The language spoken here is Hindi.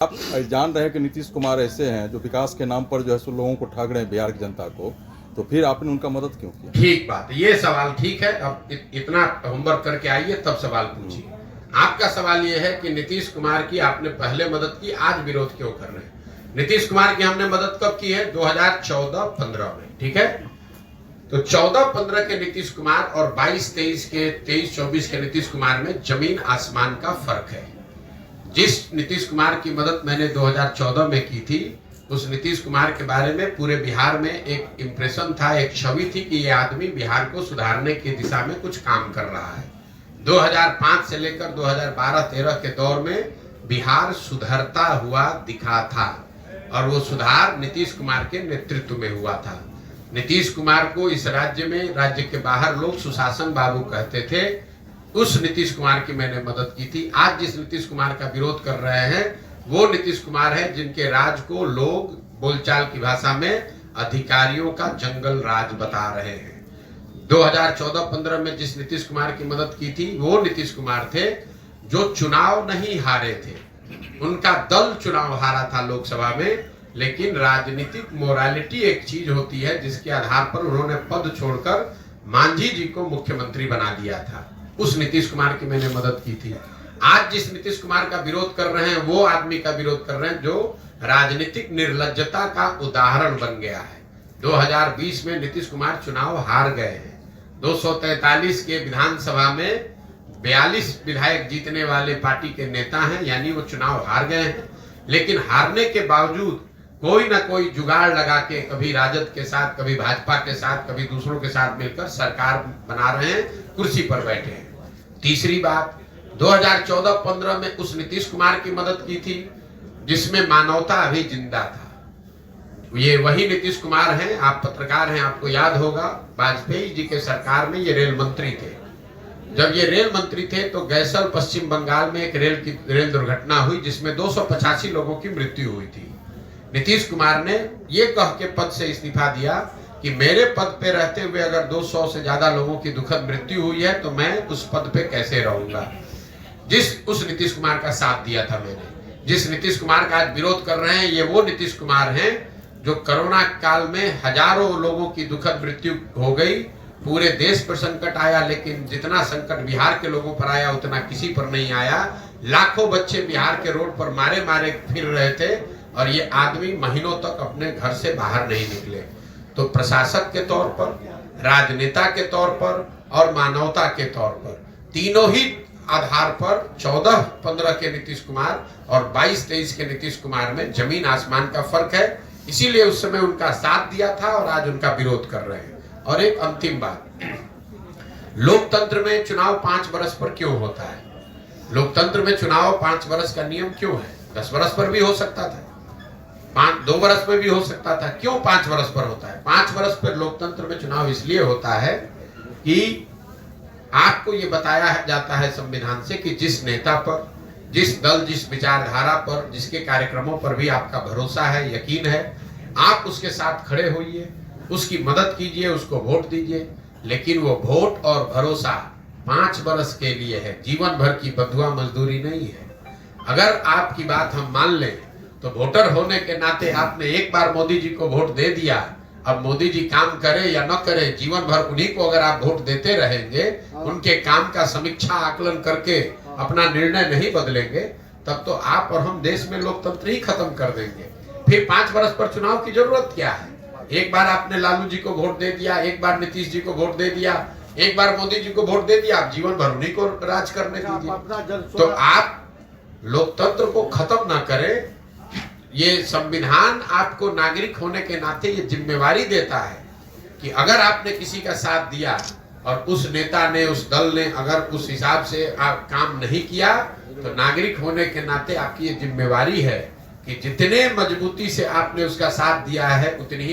आप जान रहे हैं कि नीतीश कुमार ऐसे हैं जो विकास के नाम पर जो है सो लोगों को ठग रहे हैं, बिहार की जनता को, तो फिर आपने उनका मदद क्यों किया? ठीक बात है, ये सवाल ठीक है। अब इतना होमवर्क करके आइए तब सवाल पूछिए। आपका सवाल ये है कि नीतीश कुमार की आपने पहले मदद की, आज विरोध क्यों कर रहे हैं? नीतीश कुमार की हमने मदद कब की है? 2014-15 में, ठीक है। तो 14-15 के नीतीश कुमार और 22-23 के 23-24 के नीतीश कुमार में जमीन आसमान का फर्क है। जिस नीतीश कुमार की मदद मैंने 2014 में की थी, उस नीतीश कुमार के बारे में पूरे बिहार में एक इंप्रेशन था, एक छवि थी कि ये आदमी बिहार को सुधारने की दिशा में कुछ काम कर रहा है। 2005 से लेकर 2012-13 के दौर में बिहार सुधरता हुआ दिखा था और वो सुधार नीतीश कुमार के नेतृत्व में हुआ था। नीतीश कुमार को इस राज्य में, राज्य के बाहर लोग सुशासन बाबू कहते थे। उस नीतीश कुमार की मैंने मदद की थी। आज जिस नीतीश कुमार का विरोध कर रहे हैं वो नीतीश कुमार है जिनके राज को लोग बोलचाल की भाषा में अधिकारियों का जंगल राज बता रहे हैं। 2014-15 में जिस नीतीश कुमार की मदद की थी वो नीतीश कुमार थे जो चुनाव नहीं हारे थे। उनका दल चुनाव हारा था लोकसभा में, लेकिन राजनीतिक मोरालिटी एक चीज होती है जिसके आधार पर उन्होंने पद छोड़कर मांझी जी को मुख्यमंत्री बना दिया था। उस नीतीश कुमार की मैंने मदद की थी। आज जिस नीतीश कुमार का विरोध कर रहे हैं वो आदमी का विरोध कर रहे हैं जो राजनीतिक निर्लज्जता का उदाहरण बन गया है। 2020 में नीतीश कुमार चुनाव हार गए हैं। 243 के विधानसभा में 42 विधायक जीतने वाले पार्टी के नेता हैं, यानी वो चुनाव हार गए हैं। लेकिन हारने के बावजूद कोई ना कोई जुगाड़ लगा के कभी राजद के साथ, कभी भाजपा के साथ, कभी दूसरों के साथ मिलकर सरकार बना रहे हैं, कुर्सी पर बैठे हैं। तीसरी बात, 2014-15 में उस नीतीश कुमार की मदद की थी जिसमें मानवता अभी जिंदा था। ये वही नीतीश कुमार हैं, आप पत्रकार हैं, आपको याद होगा वाजपेयी जी के सरकार में ये रेल मंत्री थे। जब ये रेल मंत्री थे तो गैसल पश्चिम बंगाल में एक रेल दुर्घटना हुई जिसमें 285 लोगों की मृत्यु हुई थी। नीतीश कुमार ने ये कह के पद से इस्तीफा दिया कि मेरे पद पे रहते हुए अगर 200 से ज्यादा लोगों की दुखद मृत्यु हुई है तो मैं उस पद पे कैसे रहूंगा। उस नीतीश कुमार का साथ दिया था मैंने। जिस नीतीश कुमार का आज विरोध कर रहे हैं ये वो नीतीश कुमार हैं जो कोरोना काल में हजारों लोगों की दुखद मृत्यु हो गई, पूरे देश पर संकट आया, लेकिन जितना संकट बिहार के लोगों पर आया उतना किसी पर नहीं आया। लाखों बच्चे बिहार के रोड पर मारे मारे फिर रहे थे और ये आदमी महीनों तक अपने घर से बाहर नहीं निकले। तो प्रशासक के तौर पर, राजनेता के तौर पर और मानवता के तौर पर, तीनों ही आधार पर 14-15 के नीतीश कुमार और 22-23 के नीतीश कुमार में जमीन आसमान का फर्क है। इसीलिए उस समय उनका साथ दिया था और आज उनका विरोध कर रहे हैं। और एक अंतिम बात, लोकतंत्र में चुनाव 5 वर्ष पर क्यों होता है? लोकतंत्र में चुनाव 5 वर्ष का नियम क्यों है? 10 वर्ष पर भी हो सकता था, 2 वर्ष में भी हो सकता था, क्यों 5 वर्ष पर होता है? 5 वर्ष पर लोकतंत्र में चुनाव इसलिए होता है कि आपको ये बताया जाता है संविधान से कि जिस नेता पर, जिस दल, जिस विचारधारा पर, जिसके कार्यक्रमों पर भी आपका भरोसा है, यकीन है, आप उसके साथ खड़े होइए, उसकी मदद कीजिए, उसको वोट दीजिए। लेकिन वो वोट और भरोसा 5 वर्ष के लिए है, जीवन भर की बंधुआ मजदूरी नहीं है। अगर आपकी बात हम मान लें तो वोटर होने के नाते आपने एक बार मोदी जी को वोट दे दिया, अब मोदी जी काम करे या न करे, जीवन भर उन्हीं को अगर आप वोट देते रहेंगे, उनके काम का समीक्षा आकलन करके अपना निर्णय नहीं बदलेंगे, तब तो आप और हम देश में लोकतंत्र ही खत्म कर देंगे। फिर 5 वर्ष पर चुनाव की जरूरत क्या है? एक बार आपने लालू जी को वोट दे दिया, एक बार नीतीश जी को वोट दे दिया, एक बार मोदी जी को वोट दे दिया, आप जीवन भर उन्हीं को राज करने दीजिए। तो आप लोकतंत्र को खत्म ना करें। ये संविधान आपको नागरिक होने के नाते ये जिम्मेवारी देता है कि अगर आपने किसी का साथ दिया और उस नेता ने, उस दल ने अगर उस हिसाब से आप काम नहीं किया, तो नागरिक होने के नाते आपकी ये जिम्मेवारी है कि जितने मजबूती से आपने उसका साथ दिया है उतनी ही